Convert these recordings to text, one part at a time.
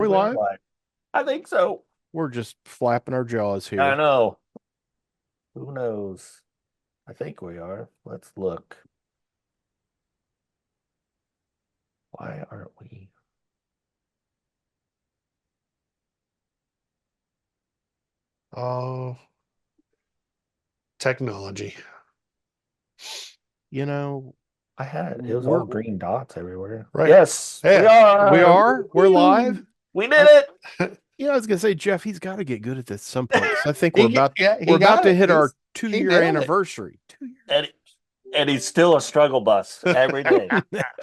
live? I think so. We're just flapping our jaws I here. know. Who knows? I think we are. Let's look. Why aren't we? Oh, technology. You know, I had it was all we're green dots everywhere. Right. Yes, we Yeah. we are. are we're live. We did I, it. I was gonna say, Jeff, he's got to get good at this at some point. 'Cause I think Yeah, we're he about got to it. hit our He 2 year nailed it. anniversary. 2 years. And, and he's still a struggle bus every day.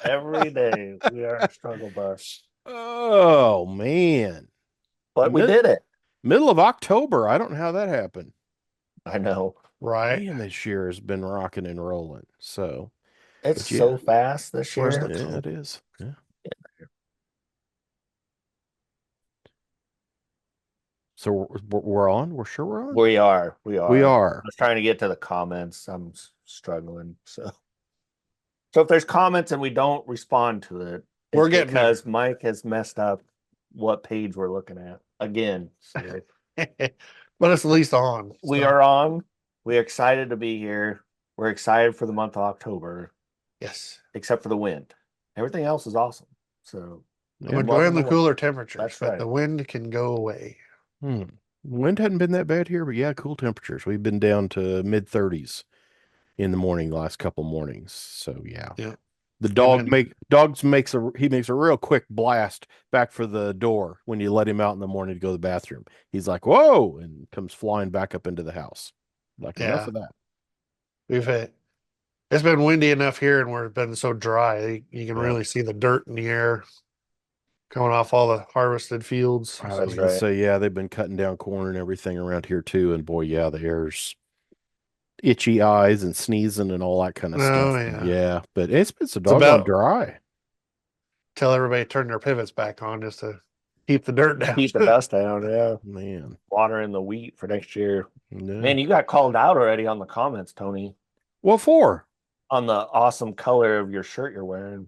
Every day we are a struggle bus. Oh man. But we Mid did it. Middle of October. I don't know how that happened. I know. Right. Man, this year has been rocking and rolling. So, It's but yeah, so fast this Where's the year. yeah, phone? it is. Yeah. So we're on. We're sure we're on. We are. We We are. I are. was trying to get to the comments. I'm struggling. So if there's comments and we don't respond to it, We're it's getting there. because Mike has messed up what page we're looking at again. So But it's at least on. we So, are on. We're excited to be here. We're excited for the month of October, yes. except for the wind. Everything else is awesome. So I'm Yeah. I'm loving enjoying the the wind. cooler temperatures, That's but right. the wind can go away. Hmm. Wind hadn't been that bad here, but yeah, cool temperatures. We've been down to mid 30s in the morning last couple mornings. So yeah. Yeah. The We've dog been makes a real quick blast back for the door when you let him out in the morning to go to the bathroom. He's like, "Whoa!" and comes flying back up into the house. Like enough yeah. of that. We've had it's been windy enough here and we've been so dry. You can Yeah. really see the dirt in the air coming off all the harvested fields. I was That's So gonna right. say, yeah, they've been cutting down corn and everything around here too. And boy, yeah, the air's itchy eyes and sneezing and all that kind of oh stuff. yeah. Yeah, but it's been so It's doggone about dry. tell everybody to turn their pivots back on just to keep the dirt down. Keep the dust down. Yeah. Man, Watering the wheat for next year. no. Man, you got called out already on the comments, Tony, What for? on the awesome color of your shirt you're wearing.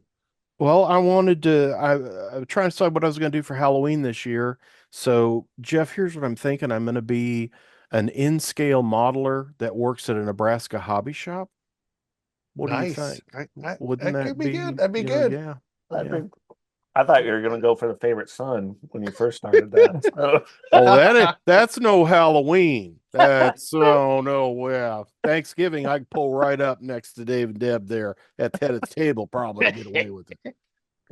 Well, I wanted to. I was trying to decide what I was going to do for Halloween this year. So, Jeff, here's what I'm thinking. I'm going to be an in-scale modeler that works at a Nebraska hobby shop. What do you Nice. think? Wouldn't That could that be good. be, That'd be good. yeah, That'd yeah. be I thought you were gonna go for the favorite son when you first started that. So. Oh, that's no Halloween. That's oh no, yeah. Thanksgiving, I could pull right up next to Dave and Deb there at the head of the table, probably and get away with it.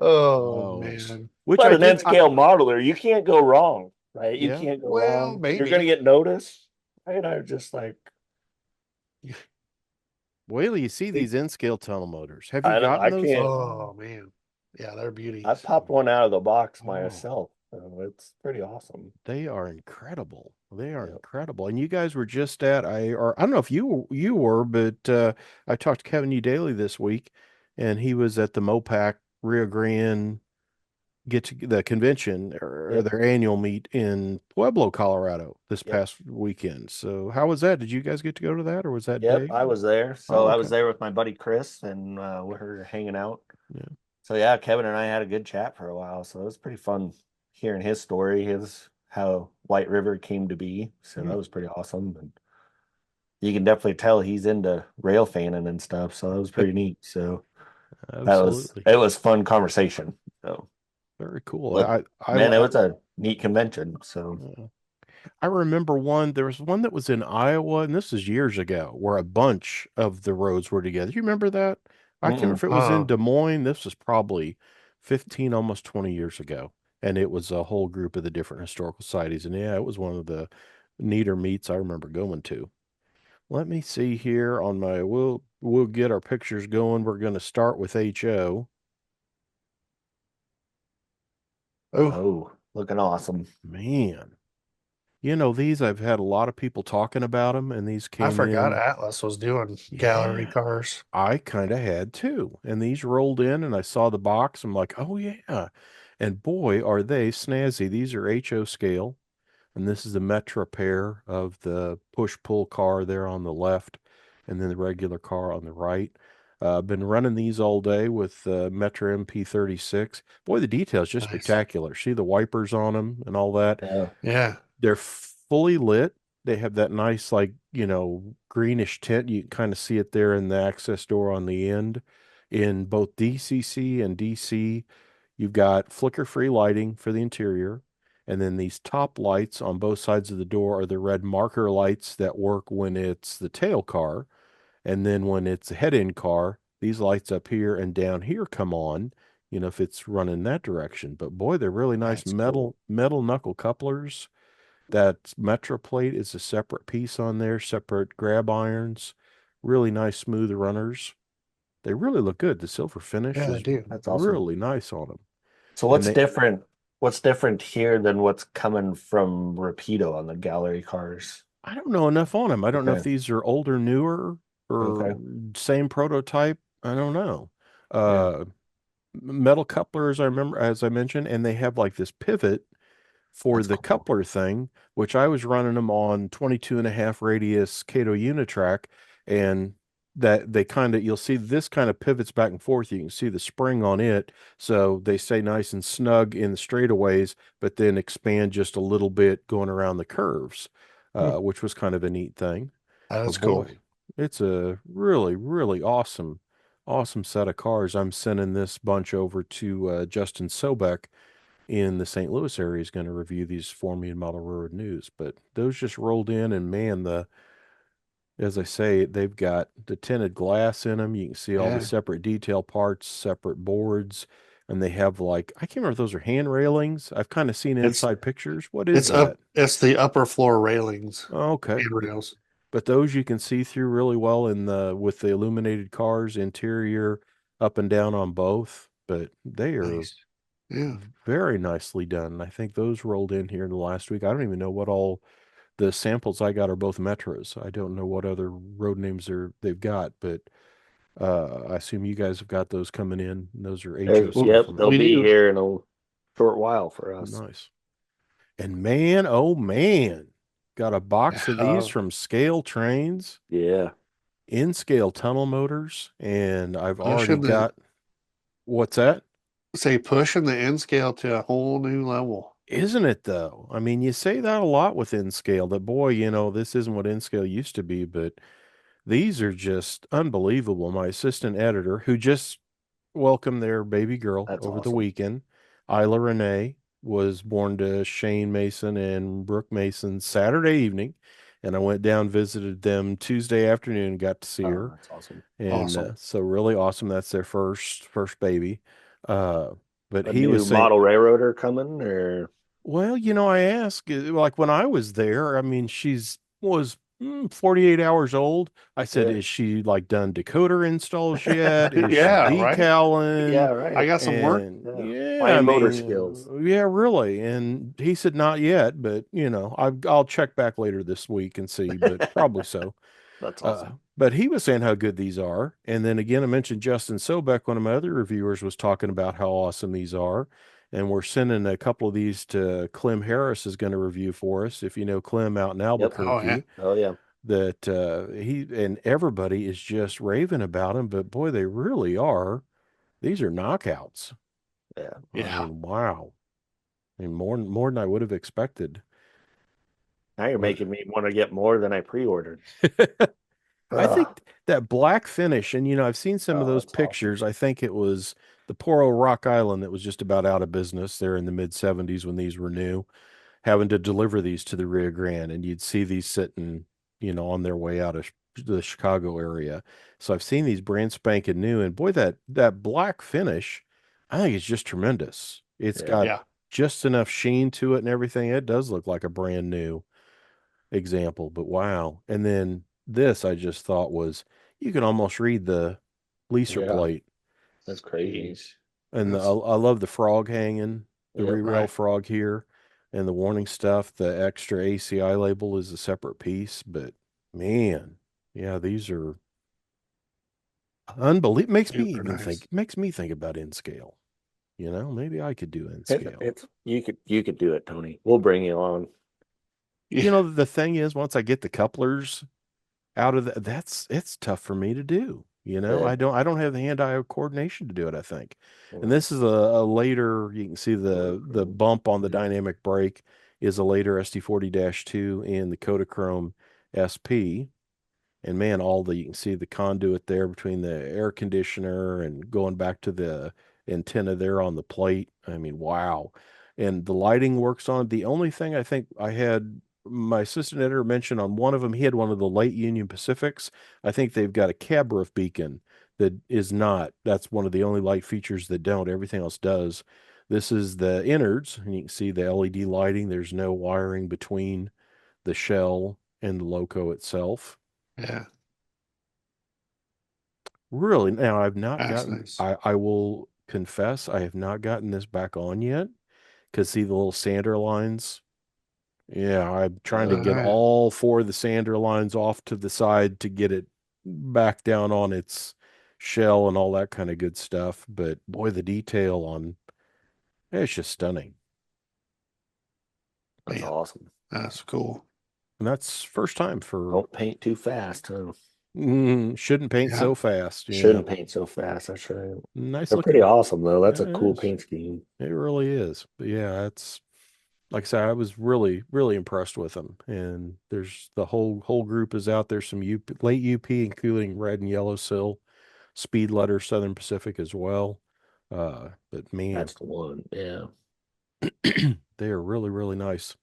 Oh Oh, man. which But I an did. N scale modeler, you can't go wrong, right? You Yeah. can't go Well, wrong. You're gonna maybe. get noticed. Right? I was just like, Wait till you see these N-scale tunnel motors. Have you I know gotten I those at can't. all? Oh man. Yeah, they're I beauties. popped one out of the box Oh, myself. So it's pretty awesome. they are incredible. They are Yeah. incredible. And you guys were just at I don't know if you were, but I talked to Kevin U. Daly this week, and he was at the Mopac Rio Grande get to the convention or Yep. their annual meet in Pueblo, Colorado this Yep. past weekend. So how was that? Did you guys get to go to that or was that Yep. Dave? I was there. So Oh, I was okay. there with my buddy Chris and we were hanging out. Yeah. So yeah, Kevin and I had a good chat for a while. So it was pretty fun hearing his story, his how White River came to be. So Yeah. that was pretty awesome. And you can definitely tell he's into rail fanning and stuff. So that was pretty neat. So Absolutely. it was fun conversation. So Very cool. but man, it was a neat convention. So uh, I remember there was one that was in Iowa, and this is years ago, where a bunch of the roads were together. You remember that? I can't remember mm-mm. if it was in Des Moines. This was probably 15, almost 20 years ago. And it was a whole group of the different historical societies. And yeah, it was one of the neater meets I remember going to. Let me see here on my we'll get our pictures going. We're going to start with HO. Oh, Oh, looking awesome. Man, these I've had a lot of people talking about them, and these I came forgot in. Atlas was doing gallery Yeah, cars. I kind of had too. And these rolled in, and I saw the box. I'm like, oh yeah. And boy, are they snazzy. These are HO scale, and this is the Metra pair of the push-pull car there on the left, and then the regular car on the right. Been running these all day with Metro MP36. Boy, the detail's just Nice. spectacular. See the wipers on them and all that. Yeah. Yeah. They're fully lit. They have that nice, like, greenish tint. You can kind of see it there in the access door on the end. In both DCC and DC, you've got flicker-free lighting for the interior. And then these top lights on both sides of the door are the red marker lights that work when it's the tail car. And then when it's a head-end car, these lights up here and down here come on, if it's running that direction. But boy, they're really nice That's cool. metal knuckle couplers. That Metro plate is a separate piece on there, separate grab irons, really nice smooth runners. They really look good. The silver finish Yeah, they is do. That's awesome. really nice on them. So And what's different? What's different here than what's coming from Rapido on the gallery cars? I don't know enough on them. I don't know if Okay. these are older, newer, Okay. or same prototype. I don't know. Yeah. Metal couplers, I remember, as I mentioned, and they have like this pivot for That's the cool. coupler thing, which I was running them on 22.5 radius Kato Unitrack, and that they kind of, you'll see this kind of pivots back and forth. You can see the spring on it. So they stay nice and snug in the straightaways, but then expand just a little bit going around the curves, Hmm. which was kind of a neat thing. But That's cool. boy, it's a really, really awesome set of cars. I'm sending this bunch over to Justin Sobeck in the St. Louis area is going to review these for me in Model Railroad News. But those just rolled in, and man, as I say, they've got the tinted glass in them. You can see all the Yeah. separate detail parts, separate boards, and they have like, I can't remember if those are hand railings. I've kind of seen It's inside pictures. What is that? it's the upper floor railings, Oh, okay. handrails. But those you can see through really well in the with the illuminated cars, interior up and down on both. But they are Nice. Yeah. very nicely done. I think those rolled in here in the last week. I don't even know what all the samples I got are both Metros. I don't know what other road names they've got, but I assume you guys have got those coming in. Those are HO Yep, from they'll We be do. here in a short while for us. nice. And man, oh man, got a box of these Uh, from Scale Trains, Yeah. in scale tunnel motors, and I've already pushing the got what's that? pushing the N scale to a whole new level. Isn't it though? I mean, you say that a lot with in scale that boy, this isn't what in scale used to be, but these are just unbelievable. My assistant editor, who just welcomed their baby girl That's over the awesome. weekend, Isla Renee, was born to Shane Mason and Brooke Mason Saturday evening. And I went down, visited them Tuesday afternoon, got to see Oh, her. that's awesome. And Awesome. so really awesome. That's their first baby. Uh, but A he was new saying, model railroader coming, or well, I asked, like when I was there, I mean, was 48 hours old. I said, yeah, is she like done decoder installs yet? Is she Yeah, right. decaling? yeah, I right. got some work. And Yeah, yeah, I fine motor mean, skills. yeah, really. And he said, not yet, but I'll check back later this week and see, but probably so. That's Uh, awesome. but he was saying how good these are. And then again, I mentioned Justin Sobeck, one of my other reviewers, was talking about how awesome these are. And we're sending a couple of these to Clem Harris is going to review for us. If you know Clem out in Yep. Oh yeah. Albuquerque, Oh yeah. that he and everybody is just raving about them. But boy, they really are. These are knockouts. Yeah. I Yeah. mean, wow. I mean, more than I would have expected. Now you're But making me want to get more than I pre-ordered. I think Ugh. that black finish, and I've seen some of Oh, those that's awesome. pictures. I think it was the poor old Rock Island that was just about out of business there in the mid 70s when these were new, having to deliver these to the Rio Grande, and you'd see these sitting, on their way out of the Chicago area. So I've seen these brand spanking new, and boy, that black finish, I think it's just tremendous. It's Yeah. got Yeah. just enough sheen to it and everything. It does look like a brand new example, but wow. And then this I just thought was you can almost read the leaser Yeah. plate. That's crazy. Jeez. And I That's love the frog hanging, the Yep. re-rail right. frog here, and the warning stuff. The extra ACI label is a separate piece, but man, yeah, these are unbelievable. Super nice. Makes me think about in scale. Maybe I could do in scale. It's you could do it, Tony. We'll bring you on. Yeah. The thing is, once I get the couplers out of it's tough for me to do. You know, Yeah. I don't have the hand-eye coordination to do it, I think. And Well, this is a later, you can see the bump on the dynamic brake is a later SD40-2 in the Kodachrome SP. And man, all the you can see the conduit there between the air conditioner and going back to the antenna there on the plate. I mean, wow. And the lighting works on it. The only thing I think I had my assistant editor mention on one of them, he had one of the late Union Pacifics. I think they've got a cab roof beacon that is not. That's one of the only light features that don't. Everything else does. This is the innards, and you can see the LED lighting. There's no wiring between the shell and the loco itself. Yeah, Really? Now, I've not that's gotten, nice. I will confess, I have not gotten this back on yet. Because see the little sander lines? Yeah, I'm trying to get Yeah. all four of the sander lines off to the side to get it back down on its shell and all that kind of good stuff. But boy, the detail on it's just stunning. that's Man, awesome. that's cool. And that's first time for Don't paint too fast, huh? shouldn't paint Yeah, so fast. Yeah. Shouldn't paint so fast. That's right. Nice They're pretty looking. awesome though. That's Yeah, a it cool is. paint scheme. It really is. But yeah, it's like I said, I was really, really impressed with them. And there's the whole group is out there. Some late UP, including red and yellow sill, speed letter, Southern Pacific as well. But man, That's the one. Yeah. they are really, really nice.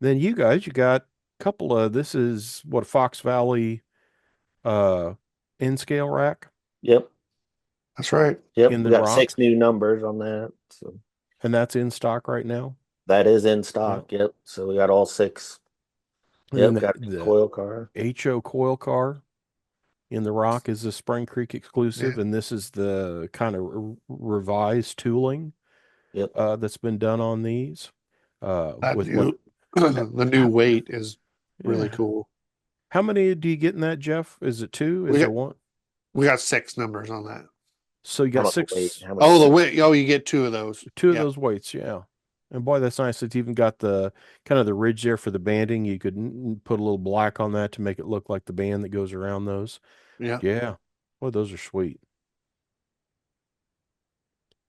Then you guys, you got a couple of this is what Fox Valley uh N scale rack that's right. Yep. in We the got rock, 6 new numbers on that. So and that's in stock right now. that is in Yeah. stock. Yep. So we got all 6. And then Yep. Got a new the coil car. HO coil car in the Rock is a Spring Creek exclusive, Yeah, and this is the kind of revised tooling Yep. that's been done on these. that With what? new the new How, weight is really yeah. cool. How many do you get in that, Jeff? Is it two? We Is got there one? we got 6 numbers on that. So you How got much weight? six, How much Oh, the seat? weight. Oh, you get 2 of those. two of Yeah, those weights, yeah. And boy, that's nice. It's even got the kind of the ridge there for the banding. You could put a little black on that to make it look like the band that goes around those. yeah. Yeah. Boy, those are sweet.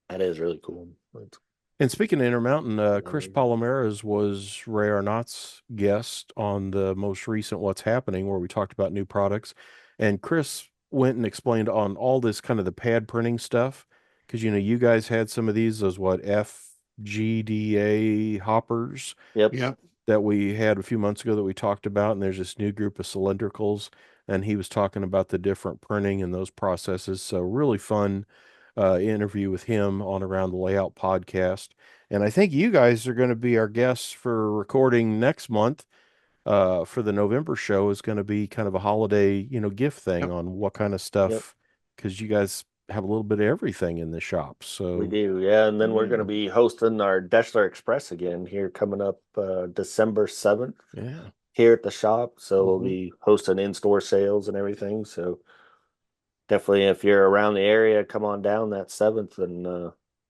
That is really cool. That's And speaking of Intermountain, Chris numbers. Palomares was Ray Arnott's guest on the most recent What's Happening, where we talked about new products. And Chris went and explained on all this kind of the pad printing stuff. Because, you know, you guys had some of those what, FGDA hoppers Yep. Yep. that we had a few months ago that we talked about. And there's this new group of cylindricals. And he was talking about the different printing and those processes. So, really fun interview with him on Around the Layout podcast. And I think you guys are going to be our guests for recording next month. For the November show is going to be kind of a holiday, you know, gift thing Yep. on what kind of Yep. stuff, because you guys have a little bit of everything in the shop. We So do. Yeah. And then we're going yeah, to be hosting our Deshler Express again here coming up December 7th yeah. here at the shop. So we'll Hmm. be hosting in-store sales and everything. So definitely, if you're around the area, come on down that 7th, and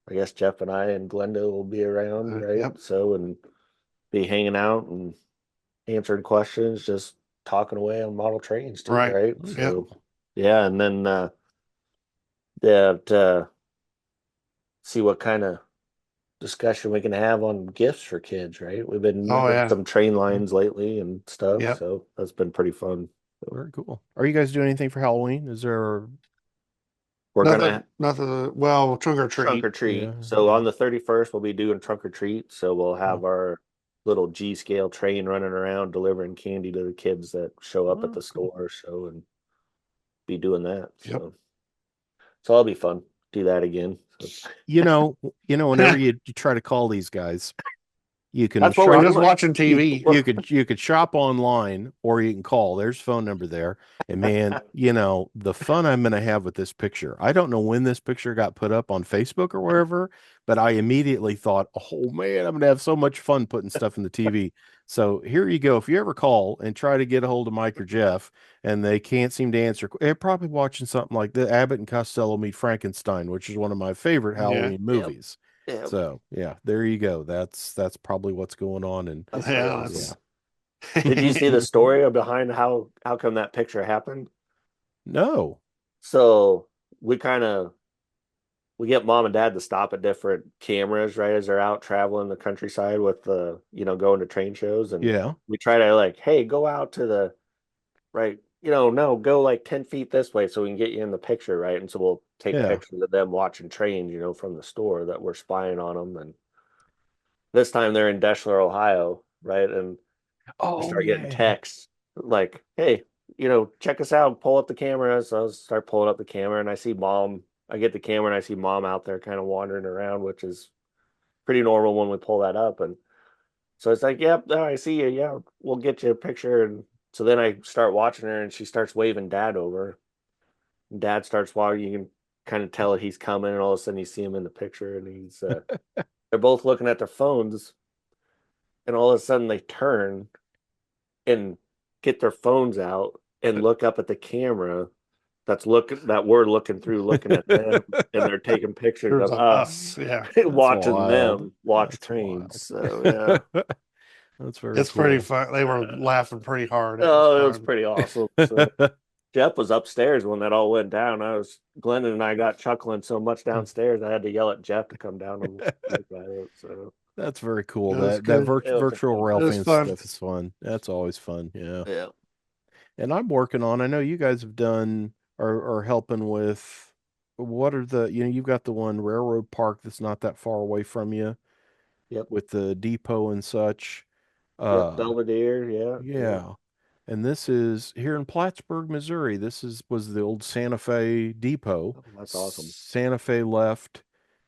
I guess Jeff and I and Glenda will be around, right? Yep. So and be hanging out and answering questions, just talking away on model trains too, Right. right? Oh, Yep. So cool. yeah, and then that see what kind of discussion we can have on gifts for kids, right? We've been Oh moving yeah. some train Yeah, lines lately and stuff, Yep. so that's been pretty fun. So very cool. Are you guys doing anything for Halloween? Is there? we're Nothing. gonna Nothing. Well, trunk or trunk treat. or treat. Yeah, So yeah. on the 31st, we'll be doing trunk or treat. So we'll Oh, have our little G scale train running around delivering candy to the kids that show up at oh, the cool. store. So and be doing that. Yep. So that'll be fun. Do that again. So You know, whenever you try to call these guys, you can that's what we're We're just shop. doing. watching TV. You could shop online or you can call. There's a phone number there. And man, you know, the fun I'm going to have with this picture. I don't know when this picture got put up on Facebook or wherever, but I immediately thought, "Oh man, I'm going to have so much fun putting stuff in the TV." So here you go. If you ever call and try to get a hold of Mike or Jeff and they can't seem to answer, they're probably watching something like the Abbott and Costello Meet Frankenstein, which is one of my favorite Yeah. Halloween Yep. movies. Yep. So yeah, there you go. That's probably what's going on. And That's pretty Yeah. awesome. yeah. Did you see the story behind how come that picture happened? No. So we kind of we get mom and dad to stop at different cameras, right, as they're out traveling the countryside with the, going to train shows, and Yeah. we try to like, hey, go out to the right, no, go like 10 feet this way so we can get you in the picture, right? And so we'll take Yeah. pictures of them watching trains, from the store that we're spying on them. And this time they're in Deschler, Ohio, right? And we Oh start getting yeah. texts like, hey, check us out, pull up the camera. So I start pulling up the camera and I see mom. I get the camera and I see mom out there kind of wandering around, which is pretty normal when we pull that up. And so it's like, yep, no, I see you. Yeah, we'll get you a picture. And so then I start watching her and she starts waving dad over. And dad starts walking. You can kind of tell that he's coming. And all of a sudden you see him in the picture and they're both looking at their phones. And all of a sudden they turn and get their phones out and look up at the camera that we're looking through, looking at them, and they're taking pictures There's of of us us. Yeah. That's watching wild. them watch That's trains. wild. So That's very It's pretty cool. fun. They were laughing pretty hard. It was oh, it was fun. pretty awesome. So Jeff was upstairs when that all went down. Glennon and I got chuckling so much downstairs, I had to yell at Jeff to come down and look at it. So That's very cool. It was That good. it was a virtual fun It rail was fan fun. stuff is fun. That's always fun. Yeah. yeah. And I'm working on, I know you guys have done are helping with what are you've got the one railroad park that's not that far away from you Yep. with the depot and such. Yep. Uh Belvedere. Yeah. Yeah. yeah. And this is here in Plattsburgh, Missouri. This is was the old Santa Fe depot. Oh, that's awesome. Santa Fe left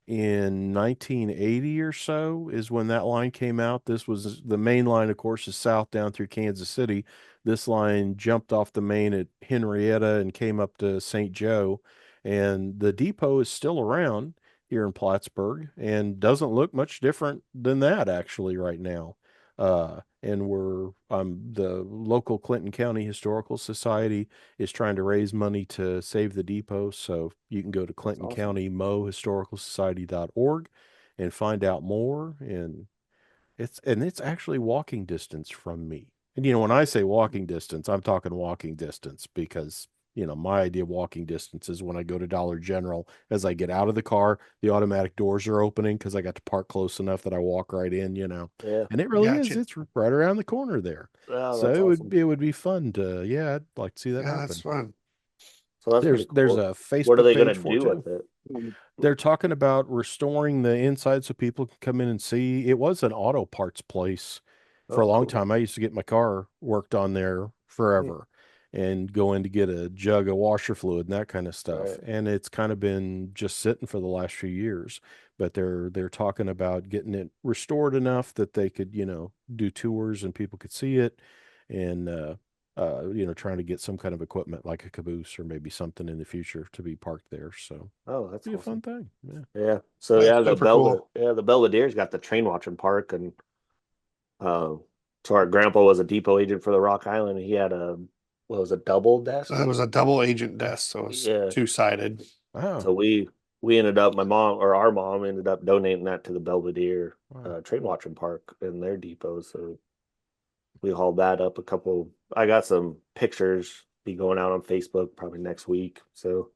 in 1980 or so is when that line came out. This was the main line, of course, is south down through Kansas City. This line jumped off the main at Henrietta and came up to St. Joe. And the depot is still around here in Plattsburgh and doesn't look much different than that actually right now. And we're the local Clinton County Historical Society is trying to raise money to save the depot. So you can go to That's Clinton awesome. County mohistoricalsociety.org and find out more. And it's actually walking distance from me. And when I say walking distance, I'm talking walking distance because my idea of walking distance is when I go to Dollar General, as I get out of the car, the automatic doors are opening because I got to park close enough that I walk right in. Yeah. And it really is. Gotcha. It's right around the corner there. Oh, So that's awesome. it would be fun to, yeah, I'd like to see that Yeah, that's happen. fun. So that's pretty There's cool. a What are Facebook they gonna page for it do too. with it? They're talking about restoring the inside so people can come in and see. It was an auto parts place for a Oh, long cool. time. I used to get my car worked on there Hmm. forever and go in to get a jug of washer fluid and that kind of stuff. Right. And it's kind of been just sitting for the last few years. But they're talking about getting it restored enough that they could, do tours and people could see it and trying to get some kind of equipment like a caboose or maybe something in the future to be parked there. So Oh, that's be a fun awesome. thing. Yeah. Yeah. So That's yeah, super cool. The Belvedere's got the train watching park, and uh, so our grandpa was a depot agent for the Rock Island, and he had what was a double desk? It was a double agent desk, so it was Yeah. two-sided. Oh, So we ended up my mom or our mom ended up donating that to the Belvedere wow. train watching park in their depot. So we hauled that up a couple. I got some pictures be going out on Facebook probably next week. So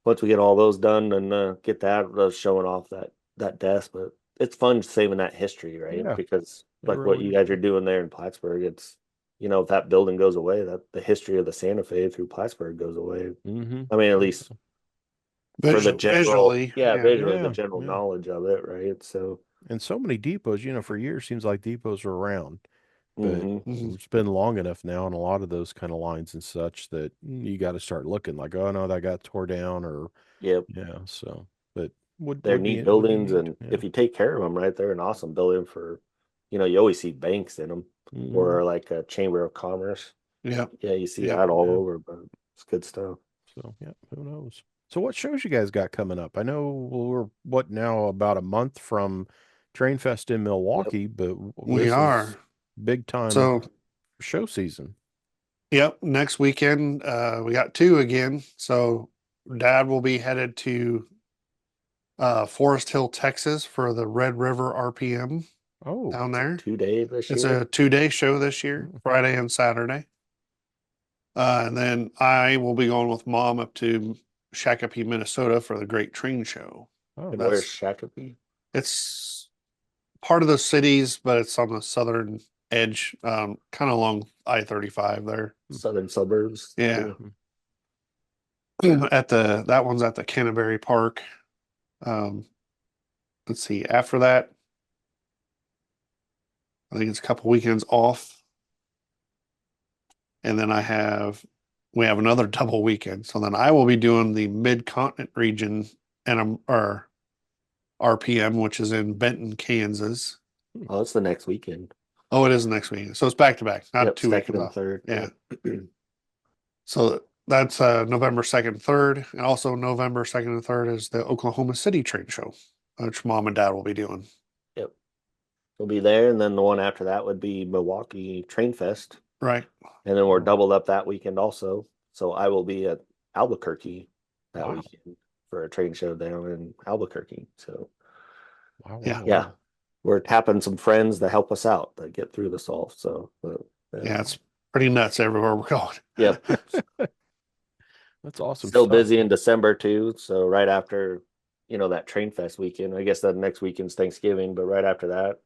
once we get all those done and get that showing off that desk, but it's fun saving that history, right? Yeah, Because it like what really you is. guys are doing there in Plattsburgh, it's if that building goes away, that the history of the Santa Fe through Plattsburgh goes away. Mm-hmm. I mean, at least for the general, Visually, yeah, yeah. visually the Yeah, general yeah. knowledge of it, right? So, And so many depots, for years seems like depots are around, but hmm Mhm. it's been long enough now on a lot of those kind of lines and such that you got to start looking like, oh no, that got tore down or yep, yeah. So, but would they're would neat be would be buildings, neat. and Yeah. if you take care of them, right, they're an awesome building for, you always see banks in them Mm-hmm. or like a chamber of commerce. Yep. Yeah, you see Yep. that all Yeah. over, but it's good stuff. So yeah, who knows? So what shows you guys got coming up? I know we're what now about a month from Train Fest in Yep. Milwaukee, but We this is are. big time So, show season. yep, next weekend, we got two again. So Dad will be headed to Forest Hill, Texas for the Red River RPM Oh, down there. 2 days this It's year. a 2-day show this year, mm, Friday and Saturday. And then I will be going with Mom up to Shakopee, Minnesota for the Great Train Show. Oh, And where's That's Shakopee? it's part of the cities, but it's on the southern edge, kind of along I-35 there. Southern suburbs. Yeah. Cool. At the that one's at the Canterbury Park. Um, let's see. After that, I think it's a couple weekends off, and then we have another double weekend. So then I will be doing the Mid-Continent region and or RPM, which is in Benton, Kansas. Oh, it's the next weekend. Oh, it is next weekend. So it's back to back, not Yep, two second weekends and off. third. Yeah. Yep. So that's November 2nd, 3rd. And also November 2nd and 3rd is the Oklahoma City Train Show, which Mom and Dad will be doing. Yep. We'll be there, and then the one after that would be Milwaukee Train Fest. Right. And then we're doubled up that weekend also. So I will be at Albuquerque that Wow. weekend for a train show down in Albuquerque. So wow, Yeah. wow, yeah, wow. we're tapping some friends to help us out to get through this all. So Yeah, it's pretty nuts everywhere we're going. yep. That's awesome Still stuff. busy in December too. So right after, that Train Fest weekend, I guess that next weekend's Thanksgiving, but right after that,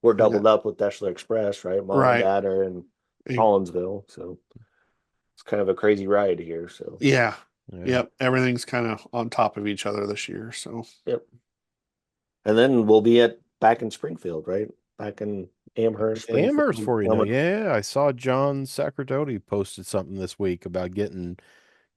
we're doubled up with Deschler Express, right? Mom and Right. Dad are in Collinsville, so it's kind of a crazy ride here. So Yeah. Yeah. Yep. Everything's kind of on top of each other this year. So yep. And then we'll be back in Springfield, right? Back in Amherst, Springfield. Amherst for you know. Yeah, I saw John Sacerdoti posted something this week about getting,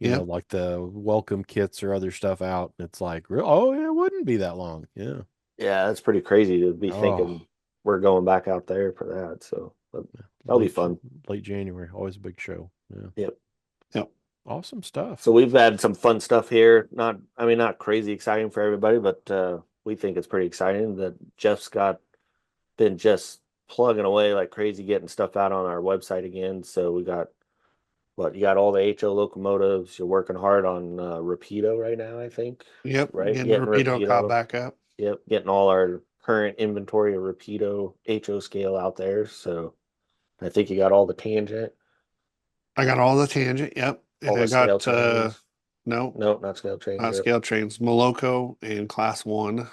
Yep. like the welcome kits or other stuff out. And it's like, oh, it wouldn't be that long. Yeah. Yeah, it's pretty crazy to be Oh, thinking we're going back out there for that. So but that'll be late, fun. late January, always a big show. Yeah. Yep. Yep. Awesome stuff. So we've had some fun stuff here. Not crazy exciting for everybody, but we think it's pretty exciting that Jeff's been just plugging away like crazy, getting stuff out on our website again. So we got you got all the HO locomotives. You're working hard on Rapido right now, I think. Yep. Right? Getting Rapido caught back up. Yep. Getting all our current inventory of Rapido HO scale out there. So I think you got all the tangent, I got all the tangent. Yep. all And the I scale got trains. no, No, not scale trains. not Yep. scale trains, Moloko and class one.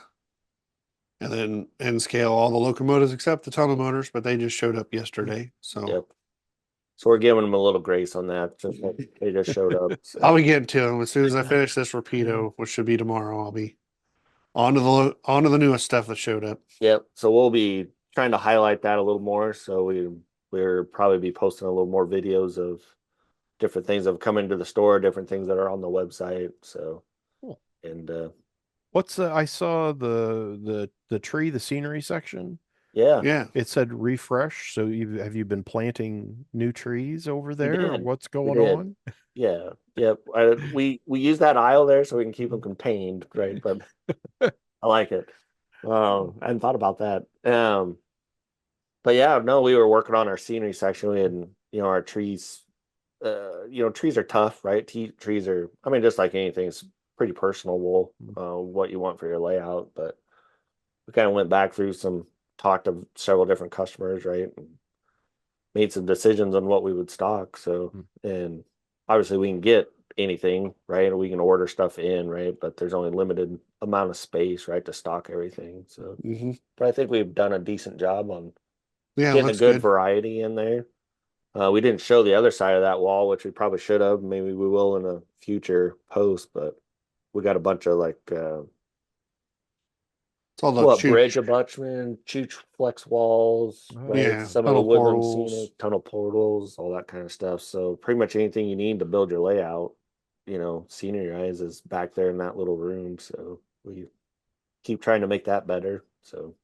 And then N scale all the locomotives except the tunnel motors, but they just showed up yesterday. So Yep. So we're giving them a little grace on that. Just like they just showed up. So. I'll be getting to them as soon as I finish this Rapido, which should be tomorrow. I'll be onto the newest stuff that showed up. Yep. So we'll be trying to highlight that a little more. So we're probably be posting a little more videos of different things that have come into the store, different things that are on the website. So Cool. and What's I saw the tree, the scenery section. yeah, Yeah. It said refresh. So have you been planting new trees over we there, or did. what's We going did. on? Yeah. Yep. We use that aisle there so we can keep them contained, right? But I like it. I hadn't thought about that. But yeah, no, we were working on our scenery section. We had, our trees. Trees are tough, right? Trees are, I mean, just like anything, it's pretty personable, what you want for your layout. But we kind of went back through talked to several different customers, right? And made some decisions on what we would stock. So, and obviously we can get anything, right? We can order stuff in, right? But there's only limited amount of space, right, to stock everything. So, but I think we've done a decent job on getting a good variety in there. We didn't show the other side of that wall, which we probably should have. Maybe we will in a future post, but we got a bunch of bridge abutment, chooch flex walls, right? Yeah, Some of the woodland scenic, tunnel portals, all that kind of stuff. So pretty much anything you need to build your layout, scenery-wise is back there in that little room. So we keep trying to make that better. So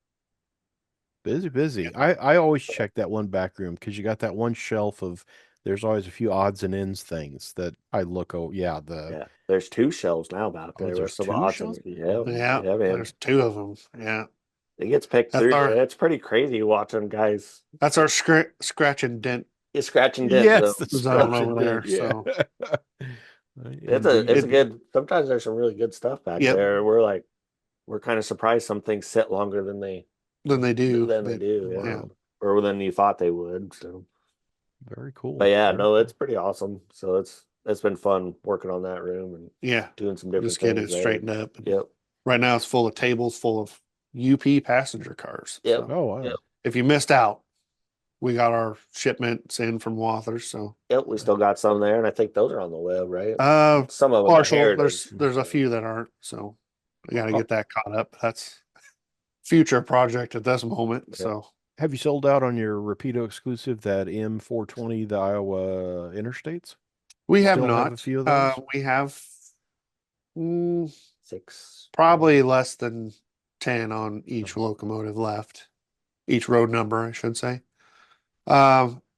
Busy. I always check that one back room because you got that one shelf of there's always a few odds and ends things that I look oh yeah, there's 2 shelves now back there. there's some 2 awesome. shelves? Yeah, man. There's 2 of them. Yeah. It gets picked through. It's pretty crazy watching guys. That's our scratch and dent. It's scratch and dent. Yes, the zone scratch over there. yeah. So it's a good. Sometimes there's some really good stuff back there. We're kind of surprised some things sit longer than they do. Yeah. Or than you thought they would. So Very cool. But yeah, Very no, cool. it's pretty awesome. So it's been fun working on that room and Yeah, doing some different just getting things it there. straightened up. Yep. Right now, it's full of tables full of UP passenger cars. Yep. So Oh Yep. wow. if you missed out, we got our shipments in from Wathers. So Yep. We still got some there, and I think those are on the web, right? uh, Some of them are partial. There's heritage. there's a few that aren't. So we got to Oh, get that caught up. That's future project at this moment. Yep. So have you sold out on your Rapido exclusive, that M420, the Iowa Interstates? we have Still have a not. few of those? We have mm, 6. probably less than 10 on each Oh, locomotive left, each road number, I should say. And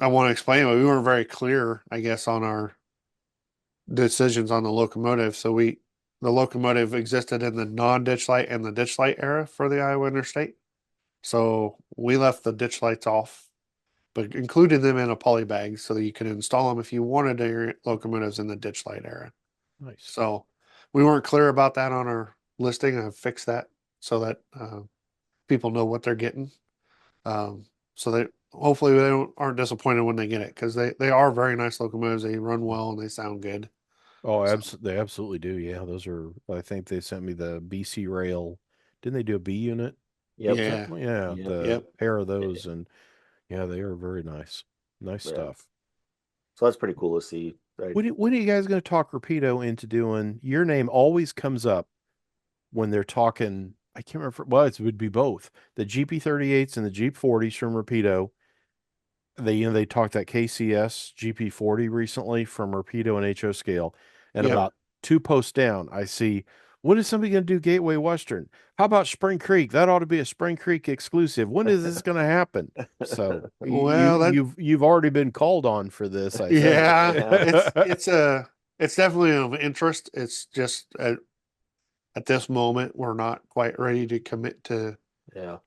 I want to explain, we weren't very clear, I guess, on our decisions on the locomotive. So the locomotive existed in the non-ditch light and the ditch light era for the Iowa Interstate. So we left the ditch lights off, but included them in a poly bag so that you could install them if you wanted your locomotives in the ditch light era. nice. So we weren't clear about that on our listing. I've fixed that so that people know what they're getting. So that hopefully aren't disappointed when they get it because they are very nice locomotives. They run well and they sound good. Oh, So they absolutely do. Yeah, those are, I think they sent me the BC Rail. Didn't they do a B unit? Yep. Is that, yeah, yeah, Yep. the yep. pair of those, and yeah, they are very nice. Nice Yeah. stuff. So that's pretty cool to see. Right. When are you guys going to talk Rapido into doing, your name always comes up when they're talking, I can't remember, well, it would be both. The GP38s and the Jeep 40s from Rapido. They talked that KCS GP40 recently from Rapido and HO scale. And Yep. about two posts down, I see, when is somebody going to do Gateway Western? How about Spring Creek? That ought to be a Spring Creek exclusive. When is this going to happen? So Well, you've already been called on for this, I think. yeah, Yeah. it's definitely of interest. It's just at this moment we're not quite ready to commit to Yeah.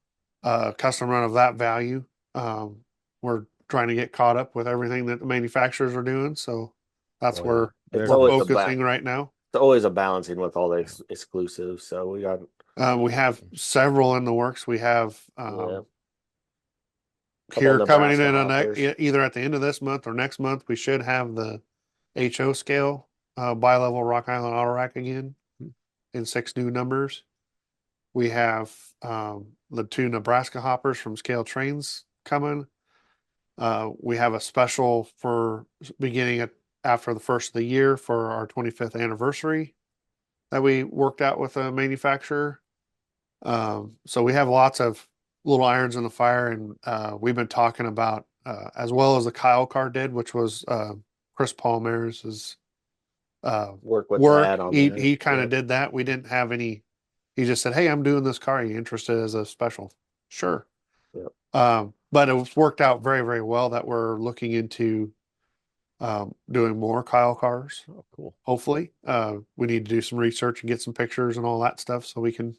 a custom run of that value. We're trying to get caught up with everything that the manufacturers are doing, so that's Oh yeah, where It's very we're always nice. focusing right now. it's always a balancing with all the exclusives. So we got We have several in the works. We have yeah, couple here coming Nebraska in hoppers. either at the end of this month or next month. We should have the HO scale bi-level Rock Island auto rack again in 6 new numbers. We have the 2 Nebraska hoppers from Scale Trains coming. We have a special for beginning after the first of the year for our 25th anniversary that we worked out with a manufacturer. So we have lots of little irons in the fire, and we've been talking about as well as the Kyle car did, which was Chris Palmer's Work with work. that on that. He kind of Yep. did that. We didn't have any. He just said, "Hey, I'm doing this car. Are you interested as a special?" Sure. Yep. But it was worked out very, very well that we're looking into doing more Kyle cars. Oh, cool. Hopefully, we need to do some research and get some pictures and all that stuff so we can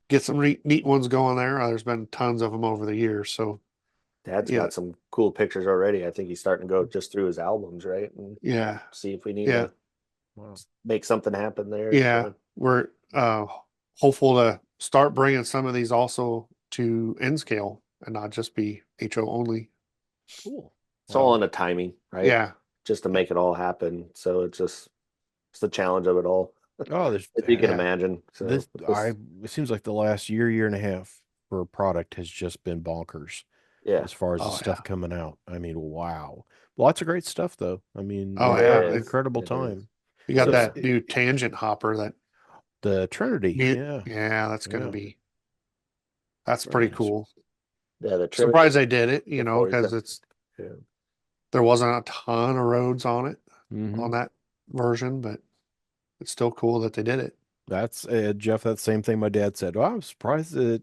get some neat ones going there. There's been tons of them over the years, so Dad's yeah, got some cool pictures already. I think he's starting to go just through his albums, right? And yeah, see if we need yeah, to Wow. make something happen there. yeah. So We're hopeful to start bringing some of these also to N scale and not just be HO only. Cool. it's all Wow. in the timing, right? Yeah, Just to make it all happen. So it's the challenge of it all, Oh, there's as you can yeah. imagine. So it seems like the last year and a half for a product has just been bonkers yeah, as far as the Oh stuff yeah. coming out. I mean, wow. Lots of great stuff though. I mean, Oh yeah. incredible it is. time. You got So Yeah. that new tangent hopper that the Trinity, yeah, yeah, yeah, yeah, that's very pretty nice. cool. Yeah, the Trinity Surprised they did it, before he's because done. it's Yeah. there wasn't a ton of roads on it Hmm. on that version, but it's still cool that they did it. That's Jeff. That same thing my dad said. Well, I'm surprised that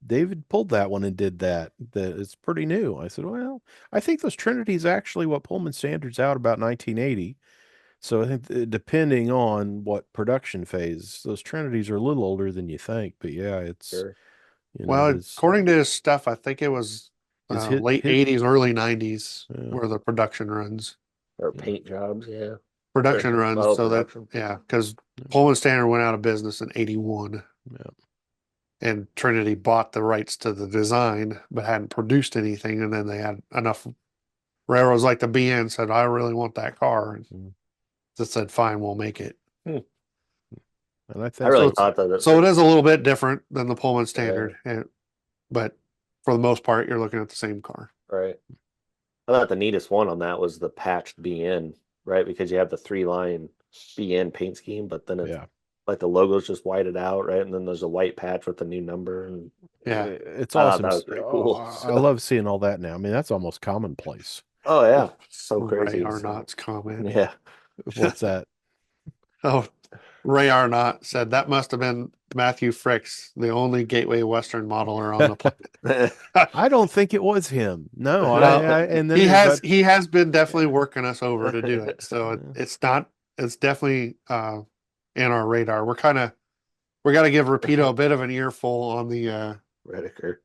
David pulled that one and did that. That it's pretty new. I said, well, I think those Trinities actually what Pullman standards out about 1980. So I think depending on what production phase, those Trinities are a little older than you think. But yeah, it's Sure. Well, his according to his stuff, I think it was his late hit. 80s, early 90s Yeah, where the production runs. Or yeah, paint jobs, yeah. Or Production runs, oh, so that production. yeah, because yeah, Pullman Standard went out of business in 81. yeah. and Trinity bought the rights to the design but hadn't produced anything, and then they had enough railroads like the BN said, I really want that car, and Mm. just said, fine, we'll make it. And I I think really So thought that. so it is a little bit different than the Pullman standard, Yeah. but for the most part, you're looking at the same car. Right. I thought the neatest one on that was the patched BN, right? Because you have the 3-line BN paint scheme, but then it's yeah, like the logo's just whited out, right? And then there's a white patch with the new number. And Yeah. it's I thought awesome. that was pretty Oh, cool. I love seeing all that now. I mean, that's almost commonplace. Oh yeah, so Ray crazy. So, Arnott's comment. yeah. What's that? Oh, Ray Arnott said that must have been Matthew Fricks, the only Gateway Western modeler on the planet. I don't think it was him. No, Well, and then there's that. he has been definitely working us over to do it. So it's definitely in our radar. We got to give Rapido a bit of an earful on the Rediker.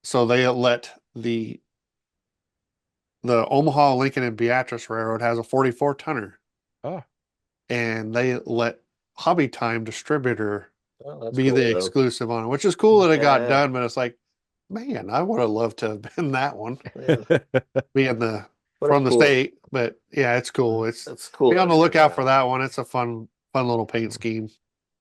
so they let the Omaha, Lincoln, and Beatrice Railroad has a 44 tonner, Oh, and they let Hobby Time Distributor Oh, that's be cool, the though. exclusive on it, which is cool that it got Yeah. done. But it's like, man, I would have loved to have been that one, Yeah. being the What a from the cool. state. But yeah, it's cool. That's cool. Be on the that lookout turned for out. that one. It's a fun little paint scheme.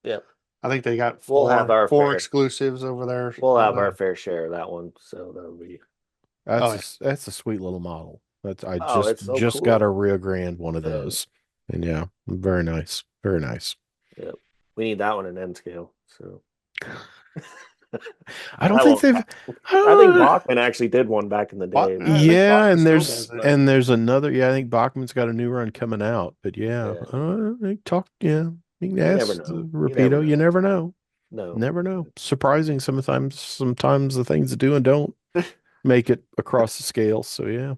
Yeah. I think they got We'll have our four fair. exclusives over there. We'll have our fair share of that one. So that'll be. Oh yeah. that's a sweet little model. That's I Oh, it's so just got cool. a Rio Grande one of Yeah. those, and yeah, very nice, very nice. Yeah. We need that one in N scale. So I don't that think won't. they've. I think Bachman actually did one back in the day. I think Yeah, Bachman and still does it. there's another. Yeah, I think Bachman's got a new run coming out. But yeah, Yeah. talk. Yeah, you can You never ask know. You never Rapido. You know. never know. No. Never know. Surprising sometimes. Sometimes the things that do and don't make it across the scale. So yeah.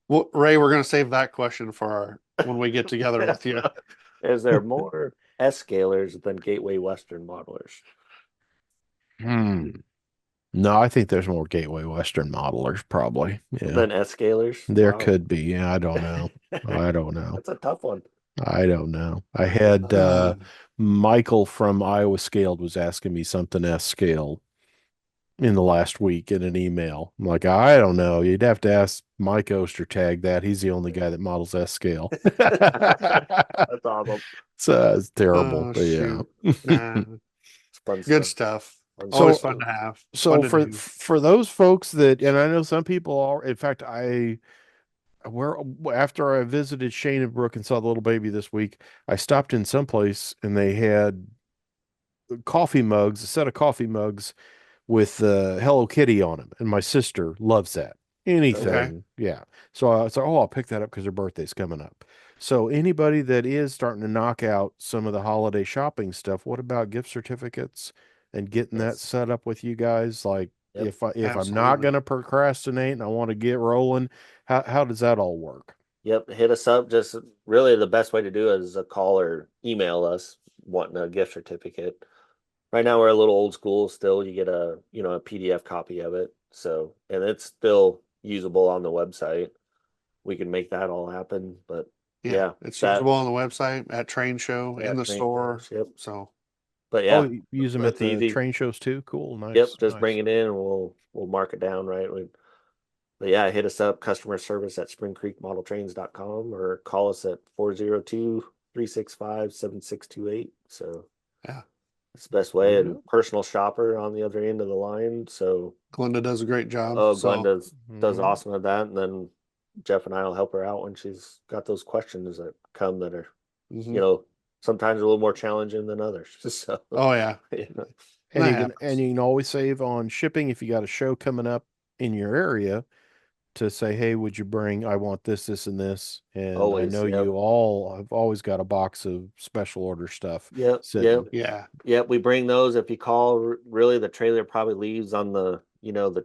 Well, Ray, we're going to save that question for when we get together with you. Is there more S scalers than Gateway Western modelers? Hmm. No, I think there's more Gateway Western modelers, probably. Yeah. Than S scalers? There Wow. could be. Yeah, I don't know. I don't know. That's a tough one. I don't know. I had Michael from Iowa Scaled was asking me something S scale in the last week in an email. I'm like, I don't know. You'd have to ask Mike Ostertag that. He's the only guy that models S scale. That's awesome. It's terrible, Oh but yeah. shoot. Nah, It's fun good stuff. stuff. Fun Always stuff. fun to have. So Fun to for do. those folks that, and I know some people are, in fact, where after I visited Shane and Brooke and saw the little baby this week, I stopped in someplace and they had coffee mugs, a set of coffee mugs with Hello Kitty on them, and my sister loves that. Okay. Anything, yeah. So I was like, oh, I'll pick that up because her birthday's coming up. So anybody that is starting to knock out some of the holiday shopping stuff, what about gift certificates and getting that Yes. set up with you guys? Like Yep. if I'm not Absolutely. going to procrastinate and I want to get rolling, how does that all work? Yep. Hit us up. Just really the best way to do it is a call or email us wanting a gift certificate. Right now we're a little old school still. You get a PDF copy of it. So and it's still usable on the website. We can make that all happen. But Yeah, yeah, it's that usable on the website, at train show, in the train store. shows. Yep. So But Oh, yeah, you use them at it's the easy. train shows too? Cool, Yep, nice, just bring nice. it in and we'll mark it down, right? But yeah, hit us up, customer service at springcreekmodeltrains.com or call us at 402-365-7628. So yeah, it's the best way. Yeah. And personal shopper on the other end of the line. So Glenda does a great job. Glenn So does Mhm. awesome at that. And then Jeff and I will help her out when she's got those questions that come that are, mhm. sometimes a little more challenging than others. So Oh yeah, you know, And that you happens. can always save on shipping if you got a show coming up in your area to say, hey, would you bring, I want this, this, and this. And I always, know yep. you all have always got a box of special order stuff Yep, yep. sitting. Yeah, Yep, we bring those. If you call, really, the trailer probably leaves on the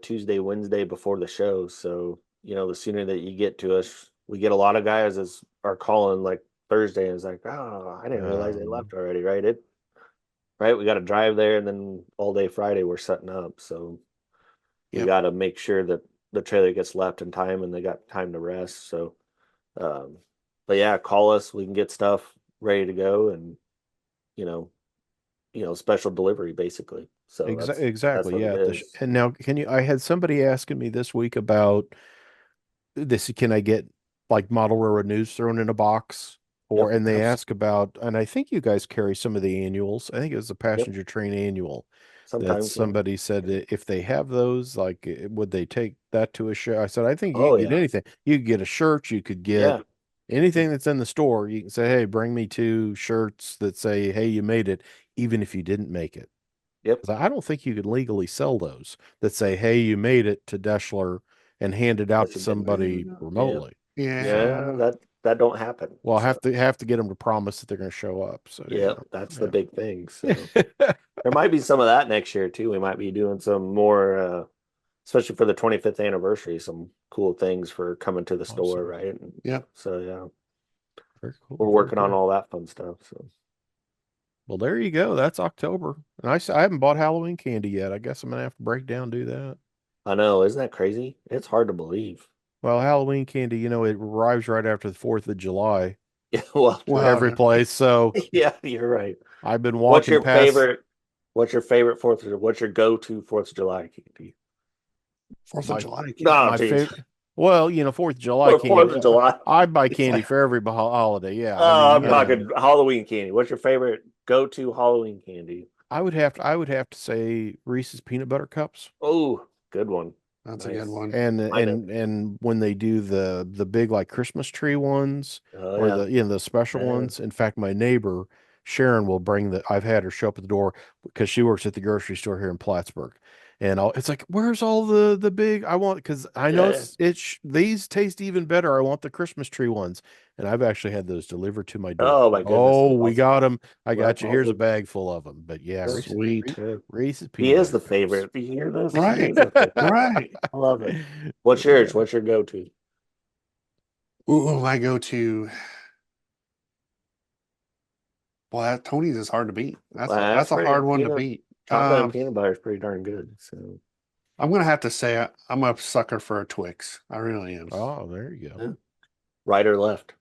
Tuesday, Wednesday before the show. So, the sooner that you get to us, we get a lot of guys as are calling like Thursday and it's like, oh, I didn't realize they left already, right? Right. We got to drive there and then all day Friday we're setting up. So we yep, got to make sure that the trailer gets left in time and they got time to rest. So, um, but yeah, call us. We can get stuff ready to go and, you know, special delivery basically. So that's Exactly. what it Yeah. is. And now, I had somebody asking me this week about this. Can I get like model railroad news thrown in a box? Yep. And they Yes. ask about, and I think you guys carry some of the annuals. I think it was the Yep. passenger train annual that Sometimes, yeah. somebody said if they have those, like, would they take that to a show? I said, I think you Oh can get yeah. anything. You could get a shirt. You could get Yeah. anything that's in the store. You can say, hey, bring me 2 shirts that say, hey, you made it, even if you didn't make it. Yep. 'Cause I don't think you could legally sell those that say, hey, you made it to Deschler and hand it out Unless to you didn't make it. somebody Yeah. remotely. Yeah. Yeah. That don't happen. Well, I So have to get them to promise that they're going to show up. So yeah, that's the big thing. So yeah. there might be some of that next year too. We might be doing some more, especially for the 25th anniversary, some cool things for coming to the store, Awesome. right? And Yeah. so yeah, Very cool. we're Very working on cool. all that fun stuff. So Well, there you go. That's October. And I haven't bought Halloween candy yet. I guess I'm going to have to break down, do that. I know, isn't that crazy? It's hard to believe. Well, Halloween candy, it arrives right after the 4th of July Yeah, well, for Well, every yeah. place. So yeah, you're right. I've been What's walking your past favorite? What's your favorite What's your go-to Fourth of July candy? 4th of my July No, candy. my geez. favorite. Well, 4th of July Or Fourth candy. of July. I buy candy for every holiday. Yeah, I mean, Oh, you I'm got to. talking Halloween candy. What's your favorite go-to Halloween candy? I would have to say Reese's peanut butter cups. Oh, good one. That's a good Nice. one. Mine is. And when they do the big like Christmas tree ones Oh or yeah. the special Yeah. ones. In fact, my neighbor Sharon will bring I've had her show up at the door because she works at the grocery store here in Plattsburgh. And it's like, where's all the big I want, because I know Yeah. these taste even better. I want the Christmas tree ones. And I've actually had those delivered to my door. Oh my goodness, Oh, that's we awesome. got them. I Well, got that's you. Here's a awesome. bag full of them. But yeah, That's Sweet. Reese's He peanut is butter the cups. favorite. You hear this? He Right. is the favorite. Right. I love it. What's Yeah. yours? What's your go-to? Ooh, my go-to. Well, Tony's is hard to beat. That's That's a pretty hard one to peanut beat. chocolate and peanut butter is pretty darn good. So I'm gonna have to say I'm a sucker for a Twix. I really am. Oh, there you yeah. go. Right or left?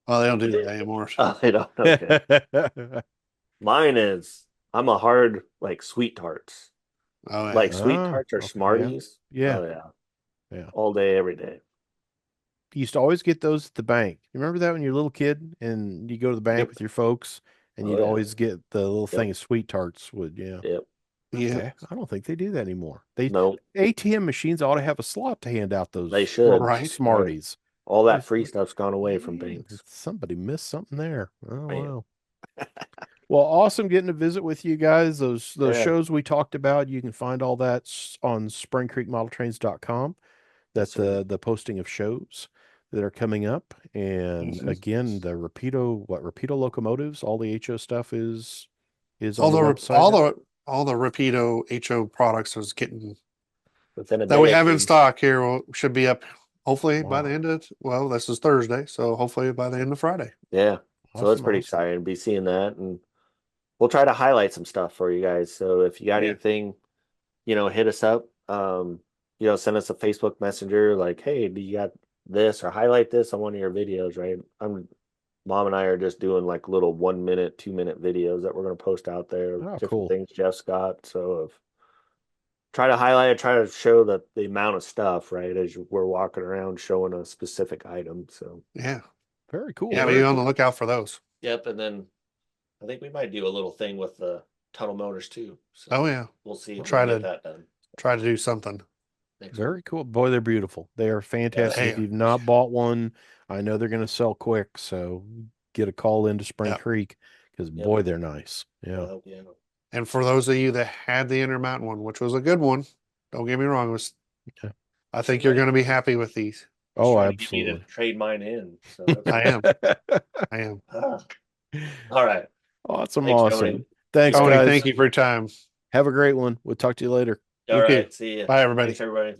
Oh, they don't do that anymore. I don't. Okay. Mine is. I'm a hard like sweet tarts. Oh yeah. Like sweet Oh, tarts or okay. Yeah. Smarties. Yeah. Oh yeah, Yeah. all day, every day. Used to always get those at the bank. You remember that when you're a little kid and you go to the bank Yep. with your folks and Oh you'd yeah. always get the little Yep. thing of sweet tarts would, yeah. Yep. Yeah. I don't think they do that anymore. They No, ATM machines ought to have a slot to hand out they those should. Right. Right. Smarties. All that There's, free stuff's gone away from yeah, banks. somebody missed something there. Oh Man. wow. Well, awesome getting to visit with you guys. Those Yeah. shows we talked about, you can find all that on springcreekmodeltrains.com. Yes, That sir. the posting of shows that are coming up. And Mhm. again, the Rapido locomotives, all the HO stuff is All on the the website now. all the Rapido HO products is getting Within a that day we or have in two. stock here should be up hopefully by the Wow. end of this is Thursday, so hopefully by the end of Friday. Yeah. So that's Awesome, pretty awesome. exciting to be seeing that. And we'll try to highlight some stuff for you guys. So if you got Yeah. anything, hit us up. Send us a Facebook Messenger like, hey, do you got this or highlight this on one of your videos, right? Mom and I are just doing like little 1 minute, 2 minute videos that we're going to post out there of Oh, different cool. things Jeff's got. So if try to highlight it, try to show that the amount of stuff, right, as we're walking around showing a specific item. So Yeah. Very cool. Yeah, Very be on the cool. lookout for those. yep, and then I think we might do a little thing with the tunnel motors too. So Oh yeah. we'll see if we Try can get to that done try to do something. next week. Very cool. Boy, they're beautiful. They are Yeah, fantastic. Hey, If you've not bought one, I know they're going to sell quick. So get a call into Spring yeah. Creek because Yep. boy, they're nice. Yeah. Yeah. And for those of you that had the Intermountain one, which was a good one, don't get me wrong, Yeah. I think you're going to be happy with these. Oh, Trying to get me to absolutely. trade mine in. So that's I am. I am. all right. Awesome, Thanks, Tony. awesome. Thanks, Tony, guys. thank you for your time. Have a great one. We'll talk to you later. All You too. right. See you. Bye, everybody. Thanks, everybody.